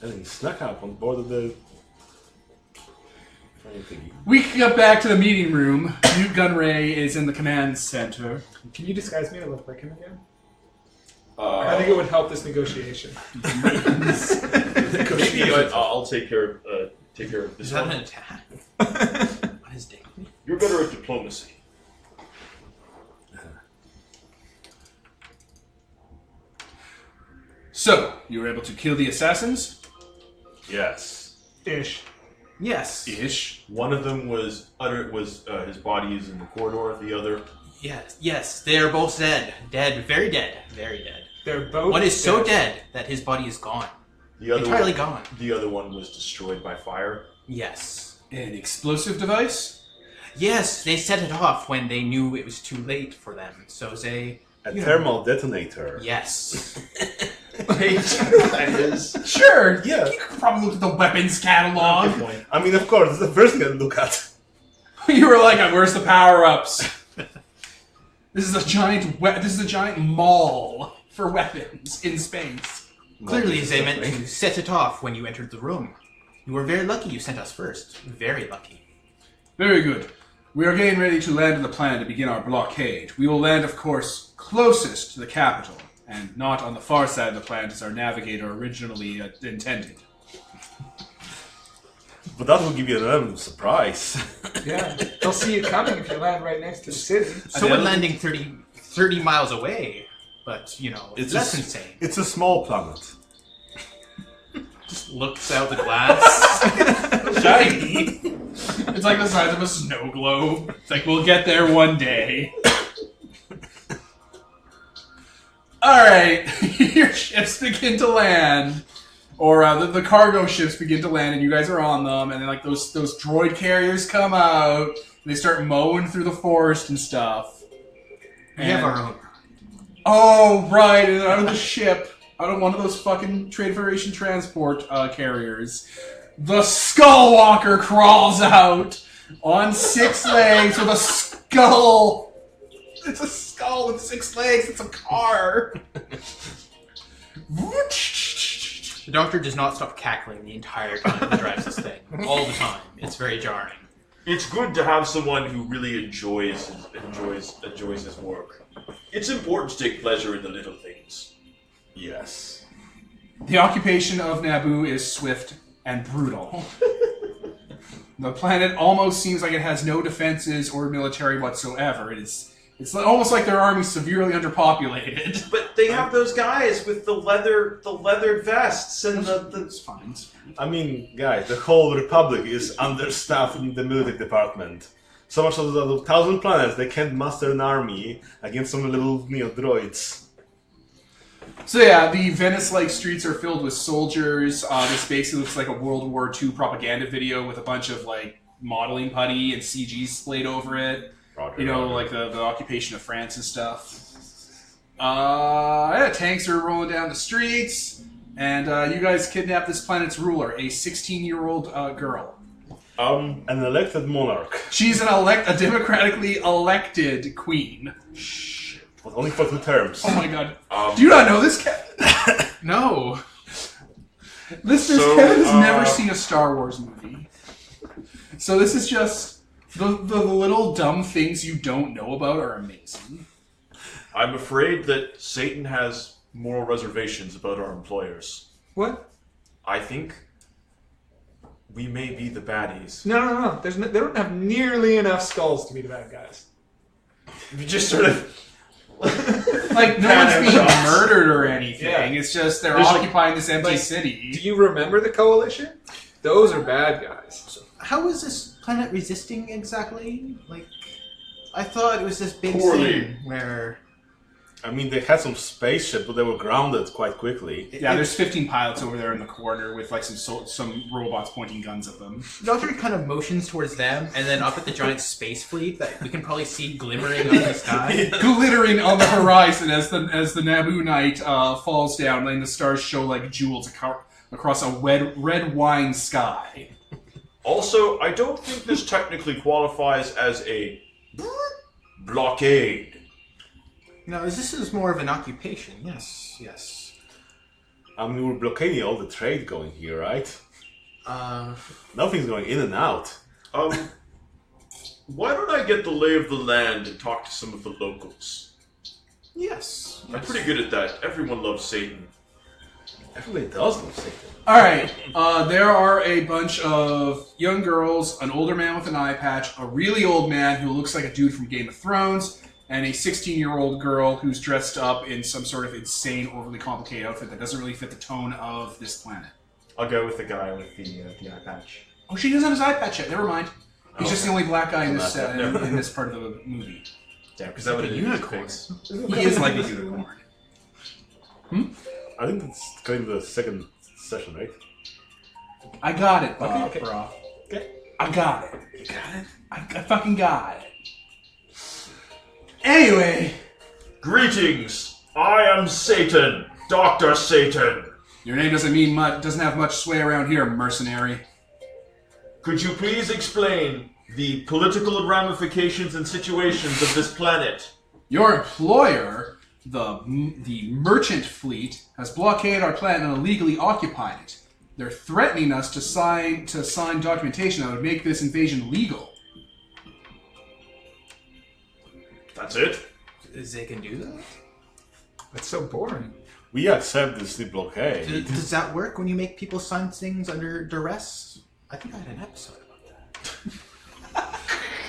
And then he snuck up on board of the We get back to the meeting room. Newt Gunray is in the command center. Can you disguise me to look like him again? I I think it would help this negotiation. maybe I'll take care of this Is that one. an attack? What is Dave? You're better at diplomacy. So, you were able to kill the assassins? Yes. Ish. Yes. Ish. One of them was his body is in the corridor. The other, Yes. They are both dead. Dead. Very dead. Very dead. They're both. One is so dead that his body is gone. the other Entirely one, gone. The other one was destroyed by fire. Yes. An explosive device? Yes, they set it off when they knew it was too late for them. So they... A thermal detonator. Yes. That is. Sure. Yeah. You could probably look at the weapons Good catalog. point. I mean, of course, it's the first thing I look at. You were like, where's the power-ups? This is a giant mall for weapons in space. Clearly they meant to set it off when you entered the room. You were very lucky you sent us first. Very lucky. Very good. We are getting ready to land on the planet to begin our blockade. We will land, of course, closest to the capital, and not on the far side of the planet as our navigator originally intended. But that will give you an element of surprise. Yeah. They'll see you coming if you land right next to the city. So we're landing 30 miles away, but, you know, that's insane. It's a small planet. Just looks out the glass. Shiny! It's like the size of a snow globe. It's like, we'll get there one day. Alright, your ships begin to land. Or the cargo ships begin to land, and you guys are on them, and then like those droid carriers come out, and they start mowing through the forest and stuff. We have our own. Oh, right, and out of the ship, out of one of those fucking Trade Federation transport carriers, the Skullwalker crawls out on 6 legs with a skull. It's a skull with 6 legs. It's a car. The doctor does not stop cackling the entire time he drives this thing. All the time. It's very jarring. It's good to have someone who really enjoys his work. It's important to take pleasure in the little things. Yes. The occupation of Naboo is swift and brutal. The planet almost seems like it has no defenses or military whatsoever. It's almost like their army's severely underpopulated. But they have those guys with the leathered vests and It's fine. I mean, guys, the whole Republic is understaffed in the military department. So much of the 1,000 planets, they can't muster an army against some little droids. So yeah, the Venice-like streets are filled with soldiers. This basically looks like a World War II propaganda video with a bunch of like modeling putty and CG splayed over it. Roger, You know, Roger. like the occupation of France and stuff. Yeah, tanks are rolling down the streets, and you guys kidnap this planet's ruler, a 16-year-old girl. An elected monarch. She's a democratically elected queen. But only for 2 terms. Oh my god. Do you not know this, Kevin? No. Listeners, So, Kevin has never seen a Star Wars movie. So this is just... The little dumb things you don't know about are amazing. I'm afraid that Satan has moral reservations about our employers. What? I think we may be the baddies. No. They don't have nearly enough skulls to be the bad guys. you just sort of Like, no one's being murdered or anything. Yeah. It's just they're There's, like- occupying this empty like, city. Do you remember the Coalition? Those are bad guys. How is this planet resisting exactly? Like, I thought it was this big Poorly. thing where... I mean, they had some spaceship, but they were grounded quite quickly. Yeah, there's 15 pilots over there in the corner with like some robots pointing guns at them. The doctor kind of motions towards them, and then up at the giant space fleet that we can probably see glimmering up in the sky. Glittering on the horizon as the Naboo night falls down, and the stars show like jewels across a red wine sky. Also, I don't think this technically qualifies as a blockade. No, this is more of an occupation. Yes. I mean, we're blockading all the trade going here, right? Uh, Nothing's going in and out. Why don't I get the lay of the land and talk to some of the locals? Yes. I'm pretty good at that. Everyone loves Satan. Everybody does love Satan. Alright, there are a bunch of young girls, an older man with an eye patch, a really old man who looks like a dude from Game of Thrones, and a 16-year-old girl who's dressed up in some sort of insane, overly complicated outfit that doesn't really fit the tone of this planet. I'll go with the guy with the eye patch. Oh, she doesn't have his eye patch yet. Never mind. He's just the only black guy in this Never. in this part of the movie. Damn, because that would have been unicorn. He is like a unicorn. I think it's kind of the second session, right? I got it, Bob, Okay. bro. Okay. I got it. You got it? I fucking got it. Anyway, Greetings! I am Satan, Dr. Satan. your name doesn't mean much. Doesn't have much sway around here, mercenary. Could you please explain the political ramifications and situations of this planet? Your employer, the merchant fleet, has blockaded our planet and illegally occupied it. They're threatening us to sign documentation that would make this invasion legal. That's it? They can do that? That's so boring. We accept this blockade. Does that work when you make people sign things under duress? I think I had an episode about that.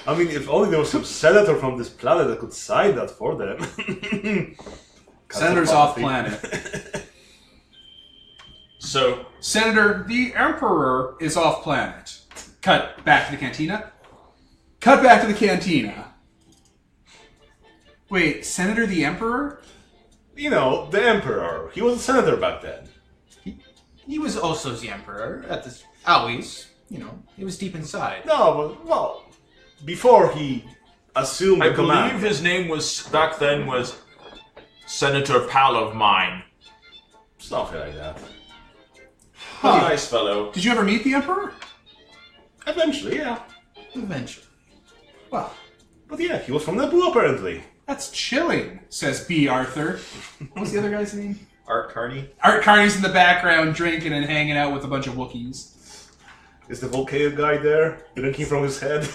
I mean, if only there was some senator from this planet that could sign that for them. Senator's off planet. So, Senator, the Emperor is off planet. Cut back to the cantina. Cut back to the cantina. Wait, Senator the Emperor? You know, the emperor. He was a senator back then. He was also the emperor at this. Always, he was deep inside. No, but, well, before he assumed I the command. believe his name back then was Senator Pal of Mine. Something like that. Huh. Nice fellow. Did you ever meet the Emperor? Eventually, yeah. Eventually. Well, But yeah, he was from Naboo apparently. that's chilling, says B. Arthur. What's the other guy's name? Art Carney? Art Carney's in the background drinking and hanging out with a bunch of Wookiees. Is the volcano guy there? Drinking from his head?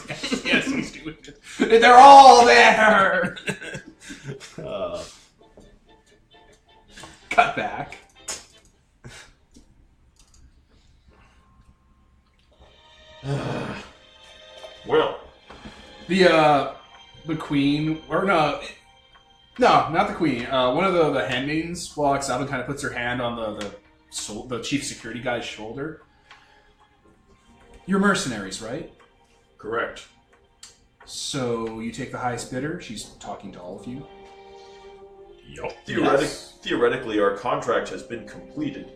Yes, he's doing it. They're all there! Cut back. Well, The queen, or no, not the queen. One of the handmaidens walks up and kind of puts her hand on the chief security guy's shoulder. You're mercenaries, right? correct. So you take the highest bidder. She's talking to all of you. Yup. Theoretically, our contract has been completed.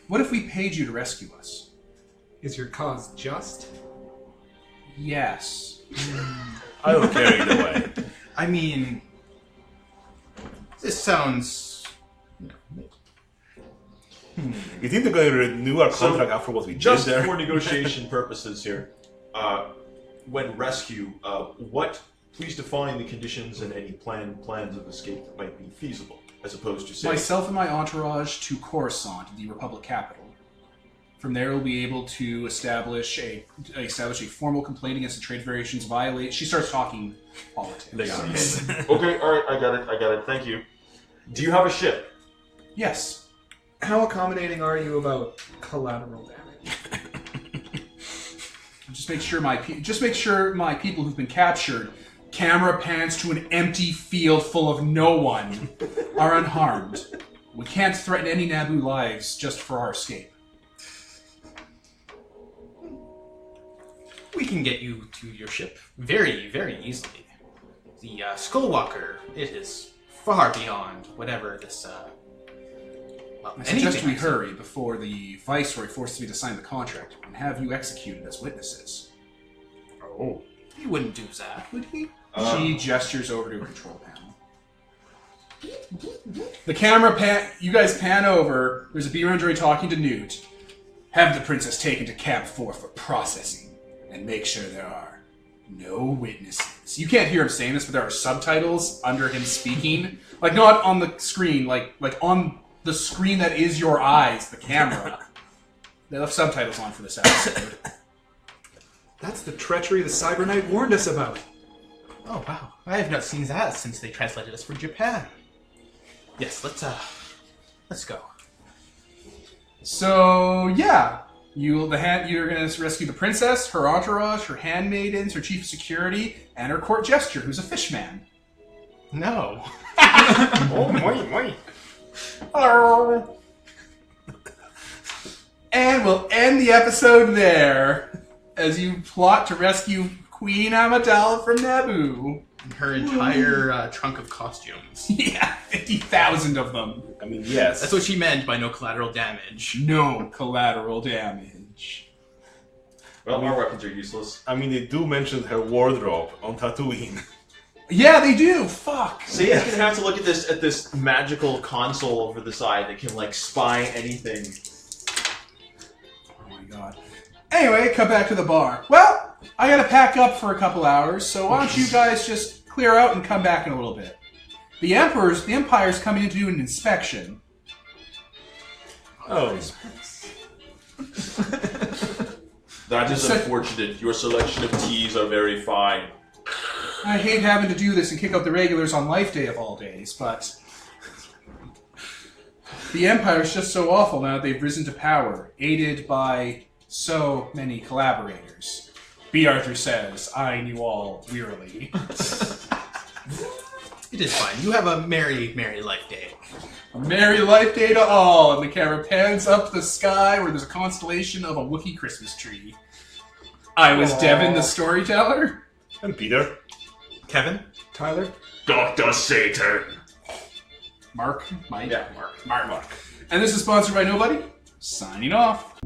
What if we paid you to rescue us? Is your cause just? Yes. I don't care either way. I mean, this sounds. You think they're going to renew our contract after what we Just did there? for negotiation purposes here, when rescue, please define the conditions and any plans of escape that might be feasible, as opposed to, say... Myself and my entourage to Coruscant, the Republic capital. From there, we'll be able to establish a formal complaint against the trade variations violate. She starts talking politics. Okay, alright, I got it, thank you. Do you have a ship? Yes. How accommodating are you about collateral damage? Just make sure my people who've been captured, camera pans to an empty field full of no one, are unharmed. We can't threaten any Naboo lives just for our escape. We can get you to your ship very, very easily. The Skullwalker, it is far beyond whatever this. I suggest we hurry before the Viceroy forces me to sign the contract and have you executed as witnesses. Oh. He wouldn't do that, would he? She gestures over to a control panel. The camera you guys pan over. There's a B-round droid talking to Newt. Have the princess taken to Cab 4 for processing, and make sure there are no witnesses. You can't hear him saying this, but there are subtitles under him speaking. Like, not on the screen, like on the screen that is your eyes, the camera. They left subtitles on for this episode. That's the treachery the Cyber Knight warned us about. Oh wow, I have not seen that since they translated us for Japan. Yes, let's go. So yeah, you're going to rescue the princess, her entourage, her handmaidens, her chief of security, and her court jester, who's a fishman. No. Oh, my. Hello. And we'll end the episode there as you plot to rescue Queen Amidala from Naboo. Her entire trunk of costumes. Yeah, 50,000 of them. I mean, yes. That's what she meant by no collateral damage. No collateral damage. Well, our weapons are useless. I mean, they do mention her wardrobe on Tatooine. Yeah, they do. Fuck. Satan's gonna have to look at this magical console over the side that can like spy anything. Oh my god. Anyway, come back to the bar. Well, I gotta pack up for a couple hours, so why don't you guys just clear out and come back in a little bit. The Empire's coming in to do an inspection. Oh. That is unfortunate. Your selection of teas are very fine. I hate having to do this and kick out the regulars on Life Day of all days, but the Empire's just so awful now that they've risen to power, aided by so many collaborators. B. Arthur says, I knew all wearily. It is fine. You have a merry, merry life day. A merry life day to all, and the camera pans up the sky where there's a constellation of a Wookiee Christmas tree. I was Devin, the storyteller. And Peter. Kevin? Tyler? Dr. Satan. Mark? Mike? Yeah, Mark. And this is sponsored by Nobody. Signing off.